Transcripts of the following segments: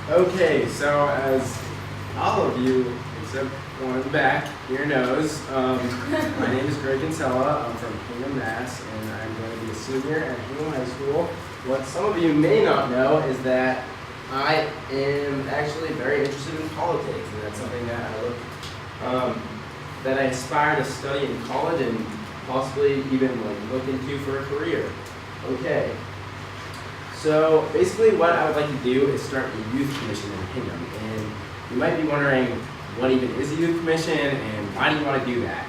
Okay, so as all of you, except one in the back here knows, my name is Kinsella. I'm from UMass, and I'm going to be a senior at Hingham High School. What some of you may not know is that I am actually very interested in politics, and that's something that I aspire to study in college and possibly even look into for a career. Okay. So basically what I would like to do is start a youth commission in Hingham. And you might be wondering, what even is a youth commission and why do you want to do that?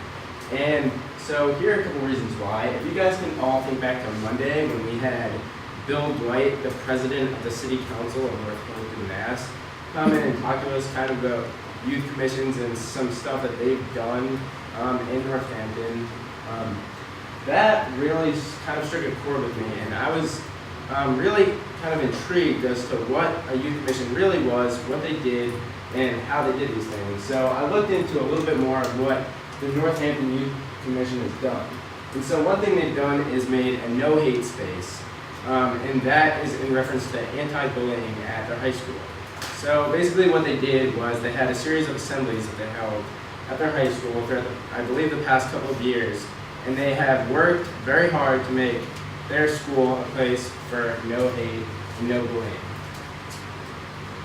And so here are a couple reasons why. If you guys can all think back to Monday when we had Bill Dwight, the president of the City Council of North Mass, come in and talk to us kind of about youth commissions and some stuff that they've done in Northampton. That really kind of struck a chord with me, and I was really kind of intrigued as to what a youth commission really was, what they did, and how they did these things. So I looked into a little bit more of what the Northampton Youth Commission has done. And so one thing they've done is made a no-hate space, and that is in reference to anti-bullying at their high school. So basically what they did was they had a series of assemblies that they held at their high school throughout, I believe, the past couple of years, and they have worked very hard to make their school a place for no hate and no bullying.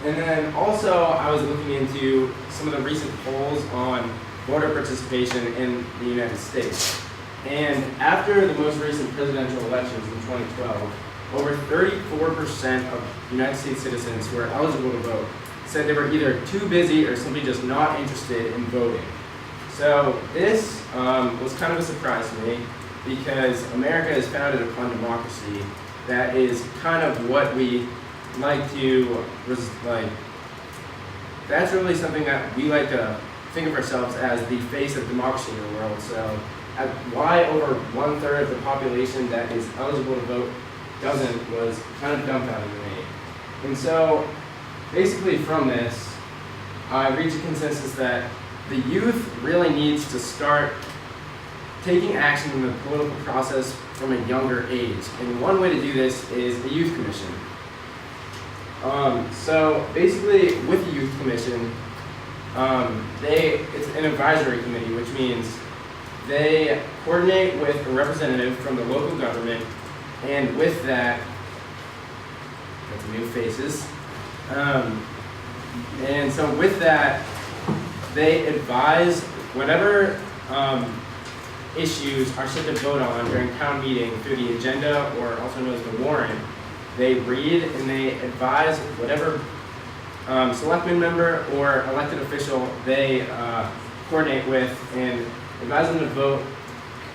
And then also I was looking into some of the recent polls on voter participation in the United States. And after the most recent presidential elections in 2012, over 34% of United States citizens who are eligible to vote said they were either too busy or simply just not interested in voting. So this was kind of a surprise to me, because America is founded upon democracy. That is kind of what we like to, that's really something that we like to think of ourselves as the face of democracy in the world. So why over 1/3 of the population that is eligible to vote doesn't was kind of dumbfounding to me. And so basically from this, I reached a consensus that the youth really needs to start taking action in the political process from a younger age. And one way to do this is a youth commission. So basically with the youth commission, it's an advisory committee, which means they coordinate with a representative from the local government, and with that, that's new faces. And so with that, they advise whatever issues are set to vote on during town meeting through the agenda, or also known as the warrant. They read and they advise whatever selectman member or elected official they coordinate with and advise them to vote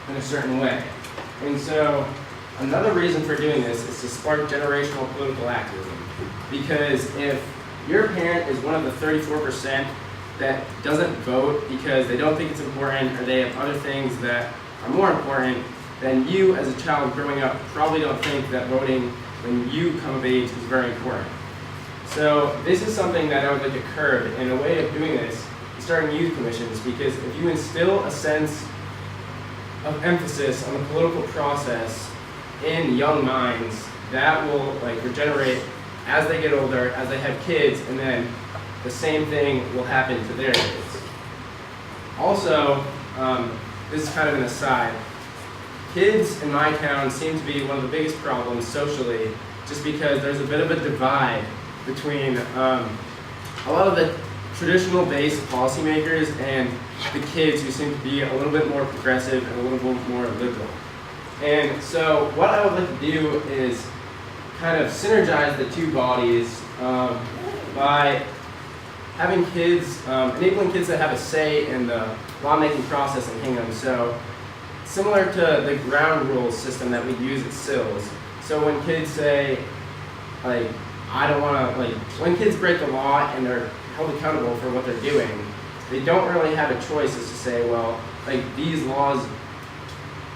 in a certain way. And so another reason for doing this is to spark generational political activism. Because if your parent is one of the 34% that doesn't vote because they don't think it's important or they have other things that are more important, then you as a child growing up probably don't think that voting when you come of age is very important. So this is something that I would like to curb, and a way of doing this is starting youth commissions, because if you instill a sense of emphasis on the political process in young minds, that will regenerate as they get older, as they have kids, and then the same thing will happen to their kids. Also, this is kind of an aside, kids in my town seem to be one of the biggest problems socially, just because there's a bit of a divide between a lot of the traditional based policymakers and the kids who seem to be a little bit more progressive and a little bit more liberal. And so what I would like to do is kind of synergize the two bodies by having kids, enabling kids to have a say in the lawmaking process in Hingham. So similar to the ground rules system that we use at SILS. So when kids say, I don't want to, when kids break the law and they're held accountable for what they're doing, they don't really have a choice as to say, well, these laws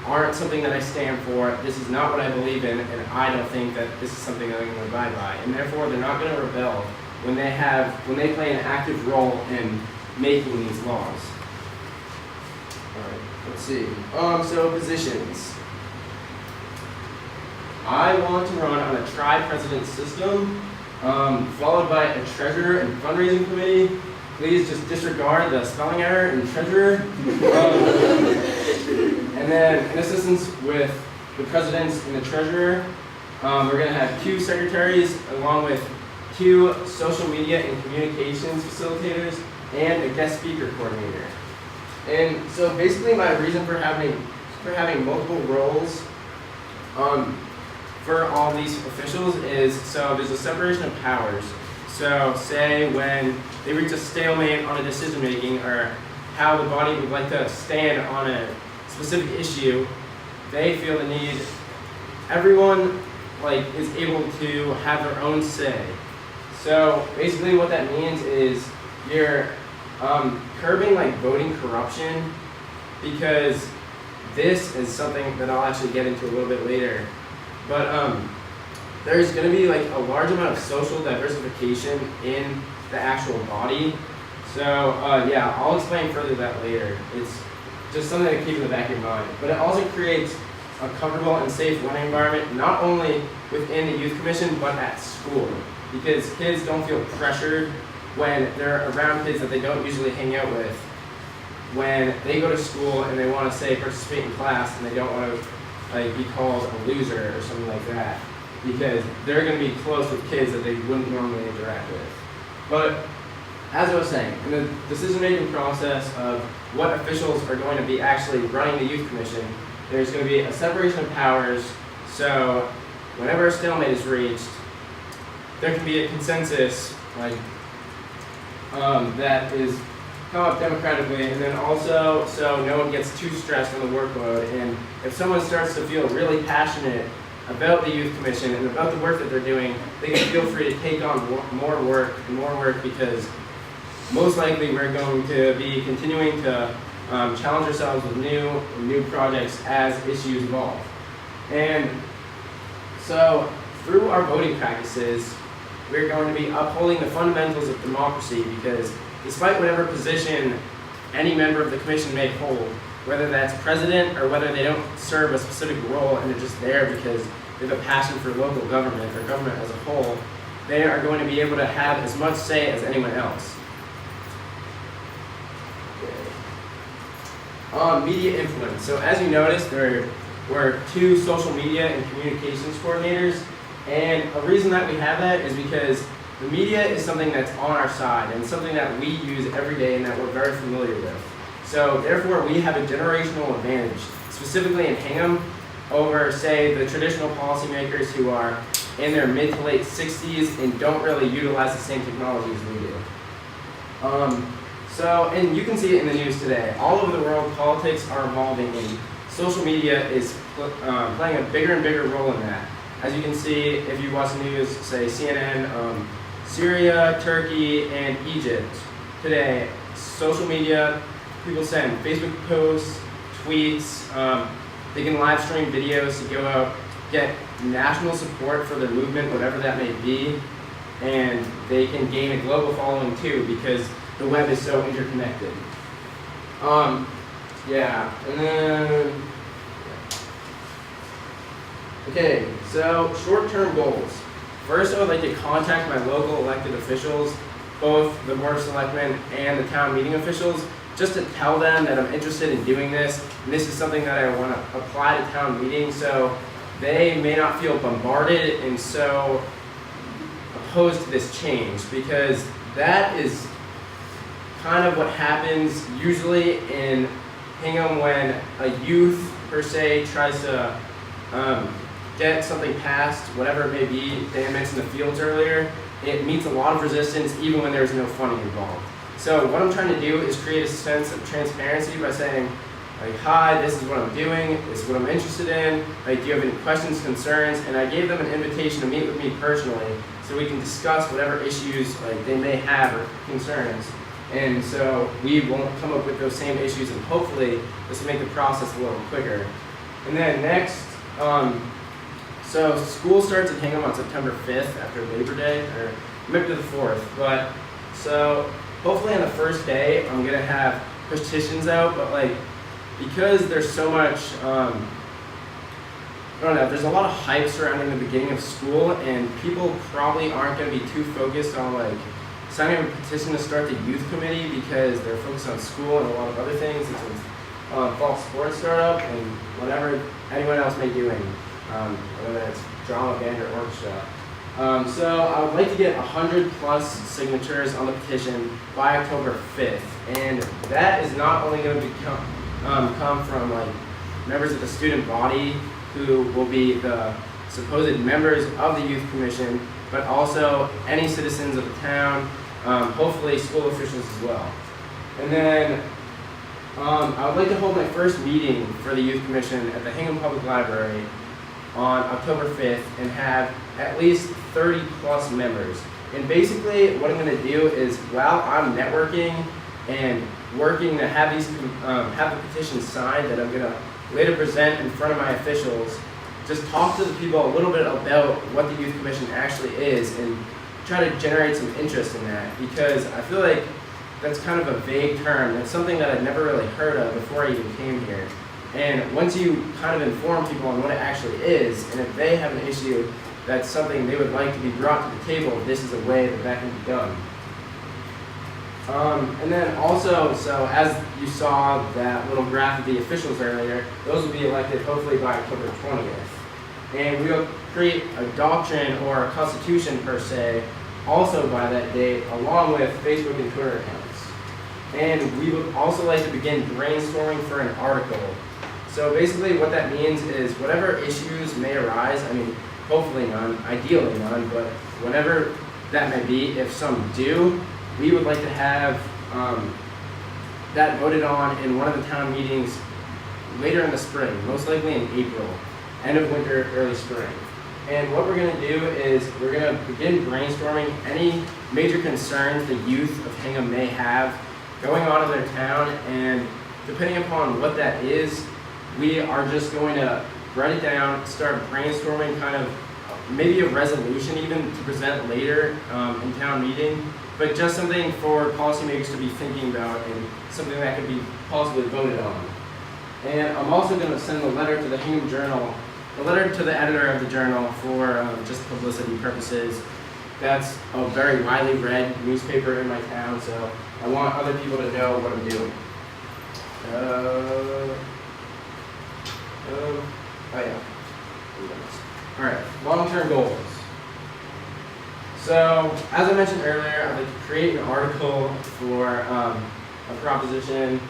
aren't something that I stand for, this is not what I believe in, and I don't think that this is something that I'm going to abide by. And therefore, they're not going to rebel when they play an active role in making these laws. Alright, let's see. So positions. I want to run on a tri-president system. followed by a treasurer and fundraising committee. Please just disregard the spelling error in treasurer. And then an assistance with the president and the treasurer. We're going to have 2 secretaries along with 2 social media and communications facilitators and a guest speaker coordinator. And so basically my reason for having multiple roles for all these officials is, so there's a separation of powers. So say when they reach a stalemate on a decision making or how the body would like to stand on a specific issue, they feel the need, everyone is able to have their own say. So basically what that means is you're curbing voting corruption, because this is something that I'll actually get into a little bit later. But there's going to be a large amount of social diversification in the actual body. So yeah, I'll explain further that later. It's just something to keep in the back of your mind. But it also creates a comfortable and safe learning environment, not only within the youth commission, but at school. Because kids don't feel pressured when they're around kids that they don't usually hang out with. When they go to school and they want to, say, participate in class and they don't want to be called a loser or something like that, because they're going to be close with kids that they wouldn't normally interact with. But as I was saying, in the decision-making process of what officials are going to be actually running the youth commission, there's going to be a separation of powers. So whenever a stalemate is reached, there can be a consensus that is come up democratically, and then also so no one gets too stressed on the workload. And if someone starts to feel really passionate about the youth commission and about the work that they're doing, they can feel free to take on more work, because most likely we're going to be continuing to challenge ourselves with new projects as issues evolve. And so through our voting practices, we're going to be upholding the fundamentals of democracy, because despite whatever position any member of the commission may hold, whether that's president or whether they don't serve a specific role and they're just there because they have a passion for local government or government as a whole, they are going to be able to have as much say as anyone else. Media influence. So as you noticed, there were 2 social media and communications coordinators, and a reason that we have that is because the media is something that's on our side and something that we use every day and that we're very familiar with. So therefore we have a generational advantage, specifically in Hingham, over, say, the traditional policymakers who are in their mid to late 60s and don't really utilize the same technology as we do. And you can see it in the news today. All over the world, politics are evolving, and social media is playing a bigger and bigger role in that. As you can see, if you watch the news, say CNN, Syria, Turkey, and Egypt today, social media, people send Facebook posts, tweets, they can live stream videos to go out, get national support for their movement, whatever that may be, and they can gain a global following too, because the web is so interconnected. Yeah, and then, okay, so short-term goals. First, I would like to contact my local elected officials, both the Board of Selectmen and the town meeting officials, just to tell them that I'm interested in doing this, and this is something that I want to apply to town meeting, so they may not feel bombarded and so opposed to this change, because that is kind of what happens usually in Hingham when a youth, per se, tries to get something passed, whatever it may be. Dan mentioned the fields earlier. It meets a lot of resistance even when there's no funding involved. So what I'm trying to do is create a sense of transparency by saying, hi, this is what I'm doing, this is what I'm interested in, do you have any questions, concerns? And I gave them an invitation to meet with me personally so we can discuss whatever issues they may have or concerns. And so we won't come up with those same issues, and hopefully this will make the process a little quicker. And then next, so school starts in Hingham on September 5th after Labor Day, or maybe to the 4th. But so hopefully on the first day I'm gonna have petitions out, but because there's so much don't know, there's a lot of hype surrounding the beginning of school, and people probably aren't going to be too focused on like signing a petition to start the youth committee because they're focused on school and a lot of other things. It's a fall sports startup and whatever anyone else may be doing, whether it's drama, band, or orchestra. So I would like to get 100+ signatures on the petition by October 5th, and that is not only going to come from like members of the student body who will be the supposed members of the youth commission, but also any citizens of the town, hopefully school officials as well. And then I would like to hold my first meeting for the youth commission at the Hingham Public Library on October 5th and have at least 30+ members. And basically what I'm going to do is, while I'm networking and working to have the petition signed that I'm going to later present in front of my officials, just talk to the people a little bit about what the youth commission actually is and try to generate some interest in that, because I feel like that's kind of a vague term. It's something that I'd never really heard of before I even came here. And once you kind of inform people on what it actually is, and if they have an issue that's something they would like to be brought to the table, this is a way that that can be done. And then also, so as you saw that little graph of the officials earlier, those will be elected hopefully by October 20th. And we'll create a doctrine or a constitution per se also by that date, along with Facebook and Twitter accounts. And we would also like to begin brainstorming for an article. So basically what that means is whatever issues may arise, I mean, hopefully none, ideally none, but whatever that may be, if some do, we would like to have that voted on in one of the town meetings later in the spring, most likely in April, end of winter, early spring. And what we're going to do is we're going to begin brainstorming any major concerns the youth of Hingham may have going on in their town, and depending upon what that is, we are just going to write it down, start brainstorming kind of maybe a resolution even to present later in town meeting, but just something for policymakers to be thinking about and something that could be possibly voted on. And I'm also going to send a letter to the Hingham Journal, a letter to the editor of the journal for just publicity purposes. That's a very widely read newspaper in my town, so I want other people to know what I'm doing. Oh yeah. All right, long-term goals. So, as I mentioned earlier, I'd like to create an article for a proposition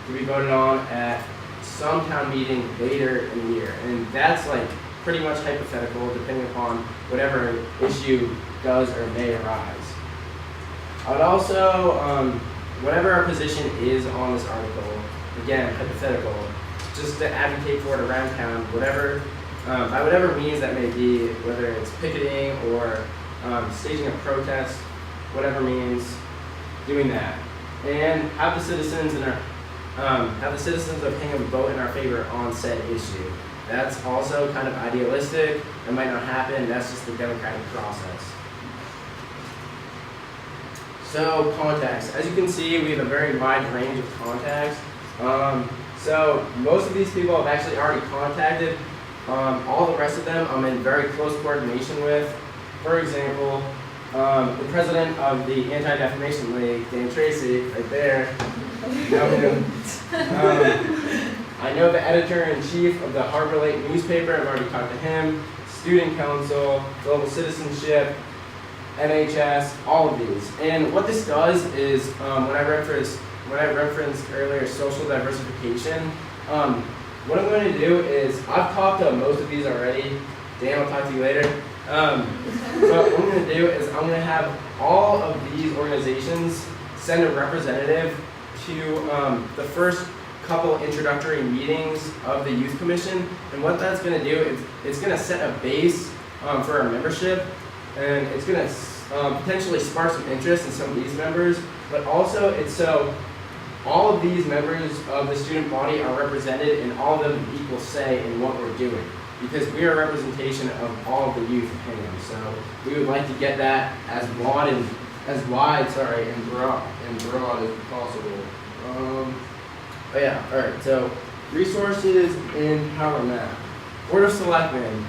to be voted on at some town meeting later in the year. And that's like pretty much hypothetical depending upon whatever issue does or may arise. I would also, whatever our position is on this article, again, hypothetical, just to advocate for it around town, whatever, by whatever means that may be, whether it's picketing or staging a protest, whatever means, doing that. And have the citizens of Hingham vote in our favor on said issue. That's also kind of idealistic. It might not happen. That's just the democratic process. So contacts. As you can see, we have a very wide range of contacts. So most of these people I've actually already contacted. All the rest of them I'm in very close coordination with. For example, the president of the Anti-Defamation League, Dan Tracy, right there. Know him. I know the editor-in-chief of the Harbor Lake newspaper. I've already talked to him. Student Council, Global Citizenship, NHS, all of these. And what this does is, when I referenced earlier social diversification, what I'm going to do is, I've talked to most of these already. Dan, I'll talk to you later. But what I'm going to do is I'm going to have all of these organizations send a representative to the first couple introductory meetings of the Youth Commission. And what that's going to do is it's going to set a base for our membership, and it's going to potentially spark some interest in some of these members, but also it's so all of these members of the student body are represented and all of them have equal say in what we're doing, because we are a representation of all of the youth of Hingham. So we would like to get that as wide and broad as possible. Oh yeah, all right, so resources in Power Map. Board of Selectmen.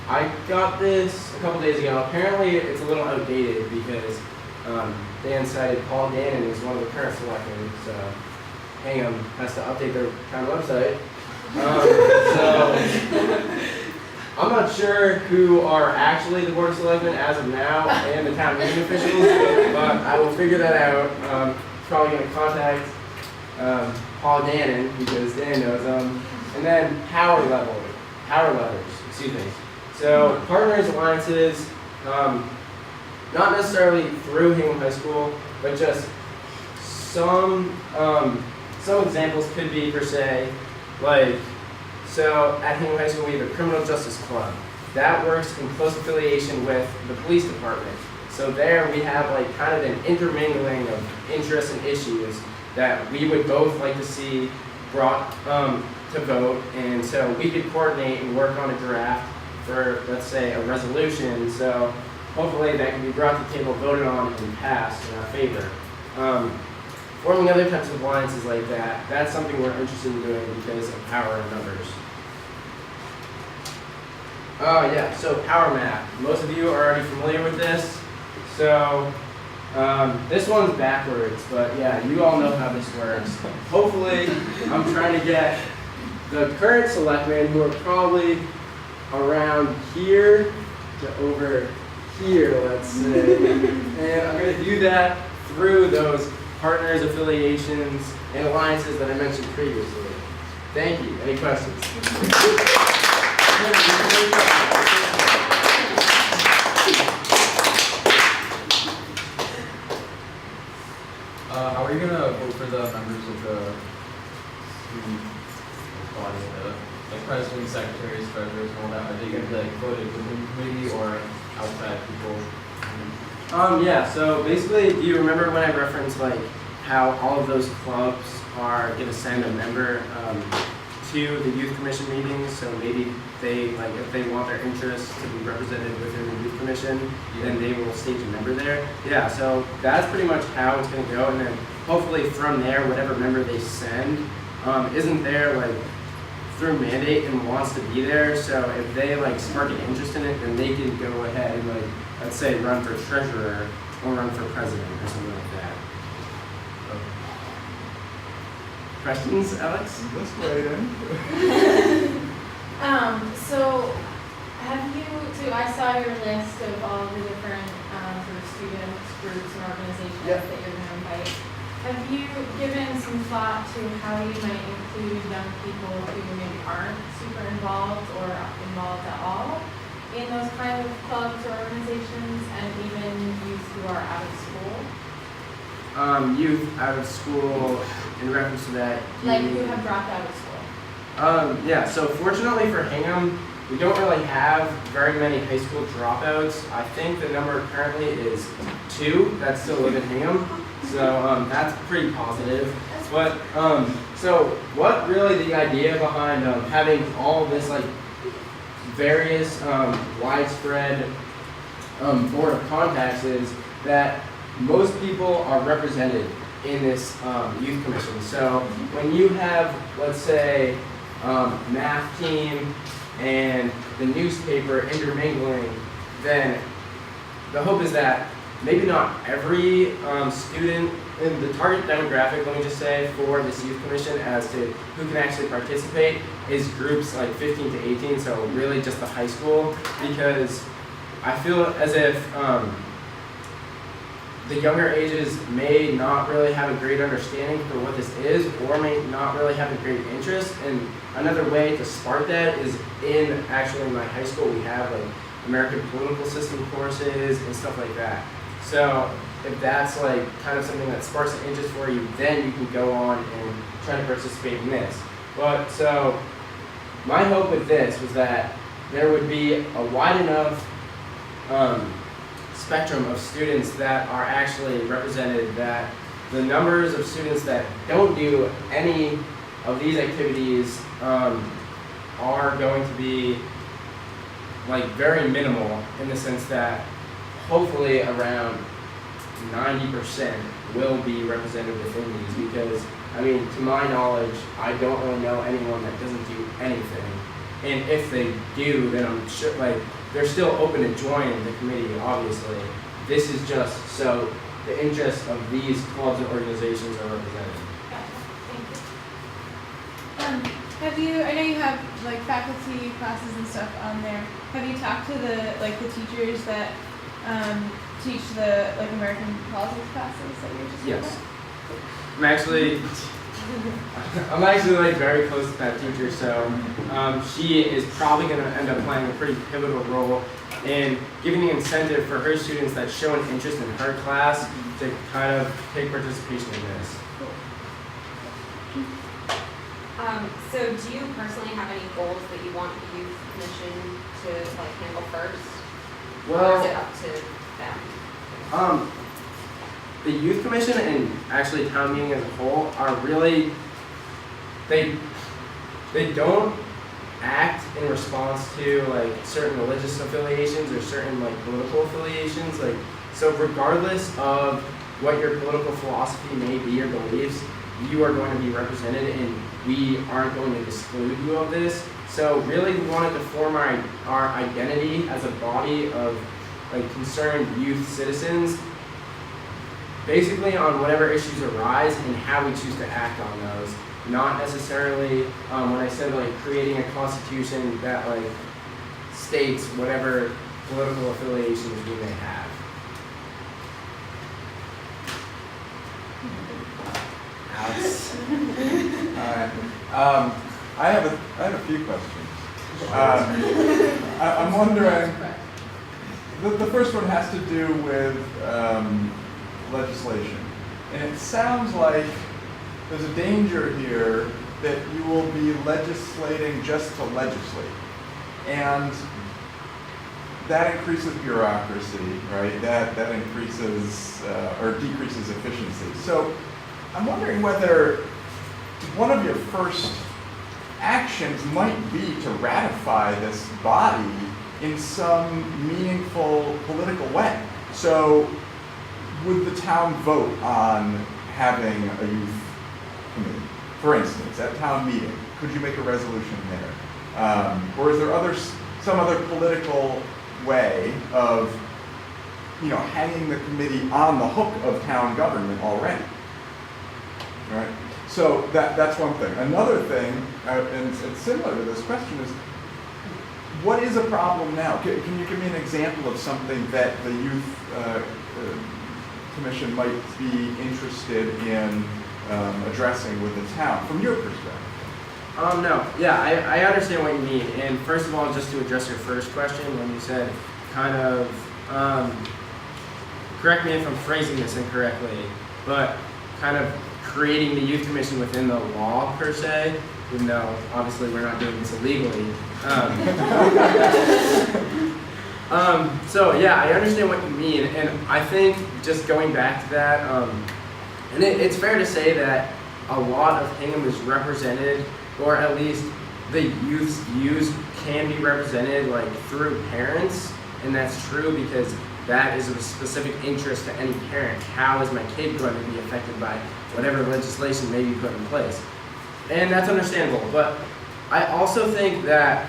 I got this a couple days ago. Apparently it's a little outdated because Dan cited Paul Gannon is one of the current selectmen, so Hingham has to update their town website. So I'm not sure who are actually the Board of Selectmen as of now and the town meeting officials, but I will figure that out. Probably going to contact Paul Gannon because Dan knows him. And then power levers, excuse me. So partners, alliances, not necessarily through Hingham High School, but just some examples could be per se, like, so at Hingham High School we have a criminal justice club. That works in close affiliation with the police department. So there we have like kind of an intermingling of interests and issues that we would both like to see brought to vote, and so we could coordinate and work on a draft for, let's say, a resolution. So hopefully that can be brought to the table, voted on, and passed in our favor. Forming other types of alliances like that, that's something we're interested in doing because of power in numbers. Yeah, so power map. Most of you are already familiar with this. So this one's backwards, but yeah, you all know how this works. Hopefully, I'm trying to get the current selectmen, who are probably around here to over here, let's say. And I'm going to do that through those partners, affiliations, and alliances that I mentioned previously. Thank you. Any questions? How are you going to vote for the members of the student body, like presidents, secretaries, treasurers, and all that? Are they going to be like voted within the committee or outside people? Yeah, so basically, do you remember when I referenced like how all of those clubs are going to send a member to the youth commission meetings? So maybe they, like, if they want their interests to be represented within the youth commission, then they will stage a member there. Yeah, so that's pretty much how it's going to go, and then hopefully from there, whatever member they send isn't there like through mandate and wants to be there. So if they like spark an interest in it, then they can go ahead and, like, let's say, run for treasurer or run for president or something like that. Questions, Alex? Let's go ahead. So I saw your list of all the different sort of students, groups, and organizations that you're going to invite. Have you given some thought to how you might include young people who maybe aren't super involved or involved at all in those kind of clubs or organizations, and even youth who are out of school? Youth out of school, in reference to that. Like who have dropped out of school? Yeah, so fortunately for Hingham, we don't really have very many high school dropouts. I think the number currently is 2 that still live in Hingham. So that's pretty positive. But so what really the idea behind having all this like various widespread board of contacts is that most people are represented in this youth commission. So when you have, let's say, math team and the newspaper intermingling, then the hope is that maybe not every student in the target demographic, let me just say, for this youth commission as to who can actually participate is groups like 15 to 18, so really just the high school, because I feel as if the younger ages may not really have a great understanding for what this is, or may not really have a great interest. And another way to spark that is in my high school we have like American political system courses and stuff like that. So if that's like kind of something that sparks an interest for you, then you can go on and try to participate in this. But so my hope with this was that there would be a wide enough spectrum of students that are actually represented, that the numbers of students that don't do any of these activities are going to be like very minimal, in the sense that hopefully around 90% will be represented within these, because I mean, to my knowledge, I don't really know anyone that doesn't do anything. And if they do, then I'm sure, like, they're still open to joining the committee, obviously. This is just so the interests of these clubs and organizations are represented. Gotcha, thank you. Have you, I know you have like faculty classes and stuff on there. Have you talked to the teachers that teach the like American politics classes that you were just Yes. I'm actually like very close to that teacher, so she is probably going to end up playing a pretty pivotal role in giving the incentive for her students that show an interest in her class to kind of take participation in this. So do you personally have any goals that you want the youth commission to like handle first? Or is it up to them? The youth commission and actually town meeting as a whole are really, they don't act in response to like certain religious affiliations or certain like political affiliations. Like, so regardless of what your political philosophy may be or beliefs, you are going to be represented and we aren't going to exclude you of this. So really we wanted to form our identity as a body of like concerned youth citizens basically on whatever issues arise and how we choose to act on those. Not necessarily, when I said like creating a constitution that like states whatever political affiliations we may have. Alex. Alright. I have a few questions. I'm wondering, the first one has to do with legislation. And it sounds like there's a danger here that you will be legislating just to legislate. And that increases bureaucracy, right? That increases or decreases efficiency. So I'm wondering whether one of your first actions might be to ratify this body in some meaningful political way. So would the town vote on having a youth committee? For instance, at town meeting, could you make a resolution there? Or is there some other political way of, hanging the committee on the hook of town government already? All right. So that's one thing. Another thing, and it's similar to this question, is what is a problem now? Can you give me an example of something that the youth commission might be interested in addressing with the town from your perspective? No. Yeah, I understand what you mean. And first of all, just to address your first question, when you said kind of, correct me if I'm phrasing this incorrectly, but kind of creating the youth commission within the law per se, even though obviously we're not doing this illegally. So yeah, I understand what you mean, and I think just going back to that, and it's fair to say that a lot of Hingham is represented, or at least the youth's views can be represented like through parents, and that's true because that is of specific interest to any parent. How is my kid going to be affected by whatever legislation may be put in place? And that's understandable, but I also think that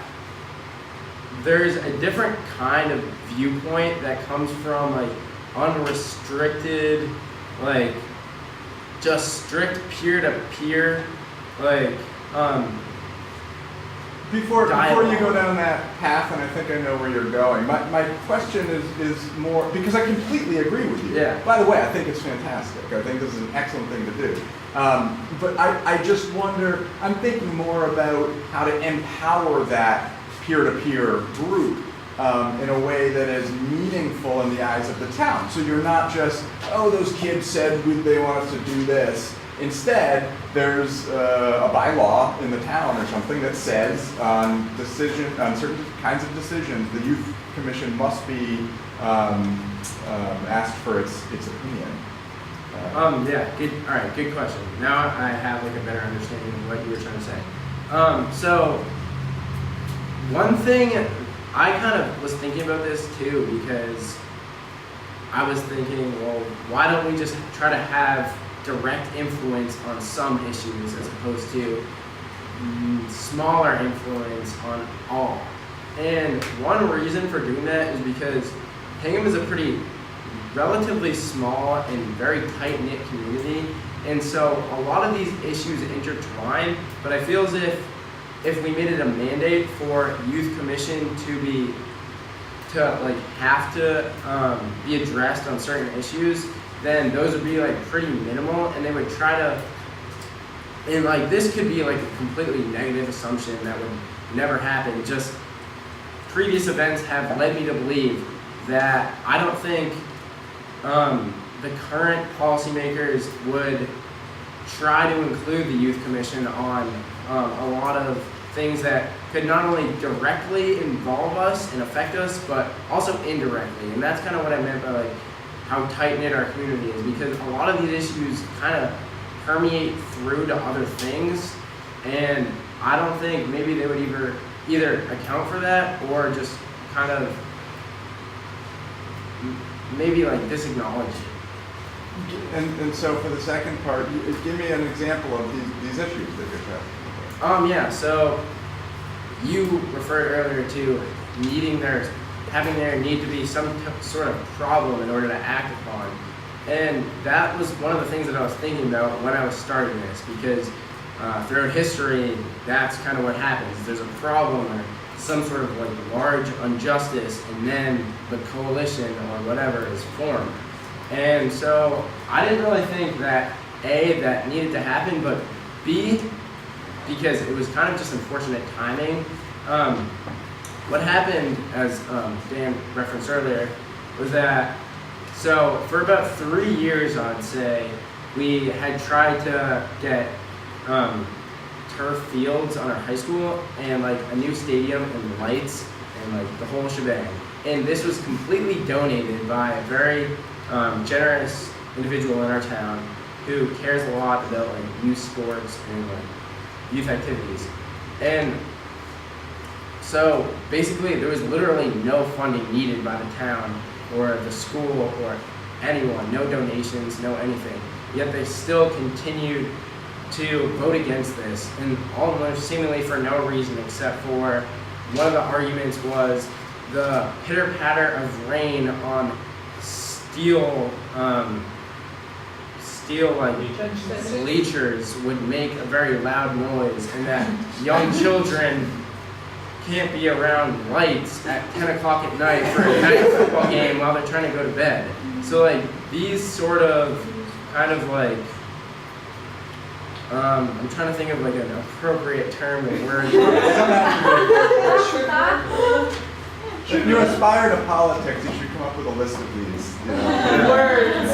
there's a different kind of viewpoint that comes from like unrestricted, like just strict peer-to-peer, like Before you dialogue. go down that path, and I think I know where you're going, my question is more, because I completely agree with you. Yeah. By the way, I think it's fantastic. I think this is an excellent thing to do. But I just wonder, I'm thinking more about how to empower that peer-to-peer group in a way that is meaningful in the eyes of the town. So you're not just, oh, those kids said they want us to do this. Instead, there's a bylaw in the town or something that says on certain kinds of decisions, the youth commission must be asked for its opinion. Yeah, good. All right, good question. Now I have like a better understanding of what you were trying to say. So one thing I kind of was thinking about this too, because I was thinking, well, why don't we just try to have direct influence on some issues as opposed to smaller influence on all. And one reason for doing that is because Hingham is a pretty relatively small and very tight-knit community, and so a lot of these issues intertwine, but I feel as if we made it a mandate for youth commission to have to be addressed on certain issues, then those would be like pretty minimal, and they would try to, and like this could be like a completely negative assumption that would never happen. Just previous events have led me to believe that I don't think the current policymakers would try to include the youth commission on a lot of things that could not only directly involve us and affect us, but also indirectly. And that's kind of what I meant by like how tight-knit our community is, because a lot of these issues kind of permeate through to other things, and I don't think maybe they would either account for that or just kind of maybe like disacknowledge it. And so for the second part, give me an example of these issues that you're talking about. Yeah, so you referred earlier to having there need to be some sort of problem in order to act upon. And that was one of the things that I was thinking about when I was starting this, because throughout history, that's kind of what happens. There's a problem or some sort of like large injustice, and then the coalition or whatever is formed. And so I didn't really think that A, that needed to happen, but B, because it was kind of just unfortunate timing. What happened, as Dan referenced earlier, was that, so for about 3 years, I'd say, we had tried to get turf fields on our high school and like a new stadium and lights and like the whole shebang. And this was completely donated by a very generous individual in our town who cares a lot about like youth sports and like youth activities. And so basically there was literally no funding needed by the town or the school or anyone, no donations, no anything. Yet they still continued to vote against this, and almost seemingly for no reason except for one of the arguments was the pitter-patter of rain on steel like bleachers would make a very loud noise, and that young children can't be around lights at 10 o'clock at night for a night football game while they're trying to go to bed. So like these sort of kind of like I'm trying to think of like an appropriate term or word. If you aspire to politics, you should come up with a list of these. Words.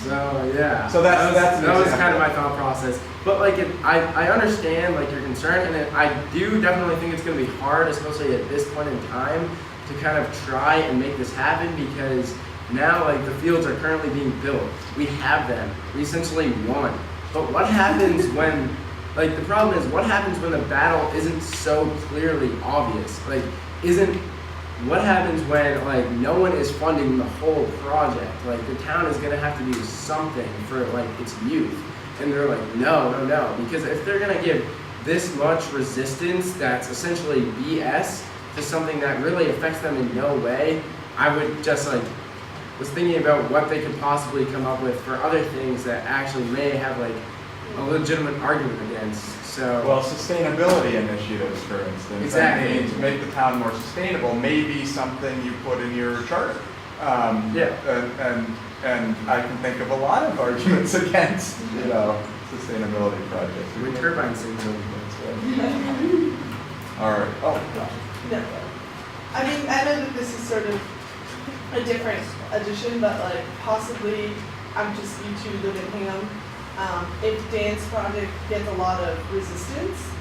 So yeah. So that was kind of my thought process. But like I understand like your concern, and I do definitely think it's going to be hard, especially at this point in time, to kind of try and make this happen, because now like the fields are currently being built. We have them. We essentially won. But what happens when, like the problem is, what happens when the battle isn't so clearly obvious? Like what happens when like no one is funding the whole project? Like the town is gonna have to do something for like its youth. And they're like, no, because if they're gonna give this much resistance that's essentially BS to something that really affects them in no way, I would just like was thinking about what they could possibly come up with for other things that actually may have like a legitimate argument against. So well, sustainability initiatives, for instance. Exactly. I mean, to make the town more sustainable may be something you put in your charter. And I can think of a lot of arguments against, sustainability projects. wind turbine syndrome. All right. Oh, gosh. No. I mean, I know that this is sort of a different addition, but like possibly I'm just you two live in Hingham. If Dan's project gets a lot of resistance,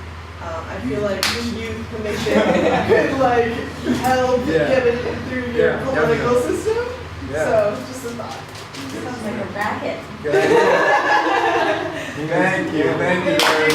I feel like the youth commission could like help get it through your political system. Yeah. So just a thought. Sounds like a racket. Thank you very much.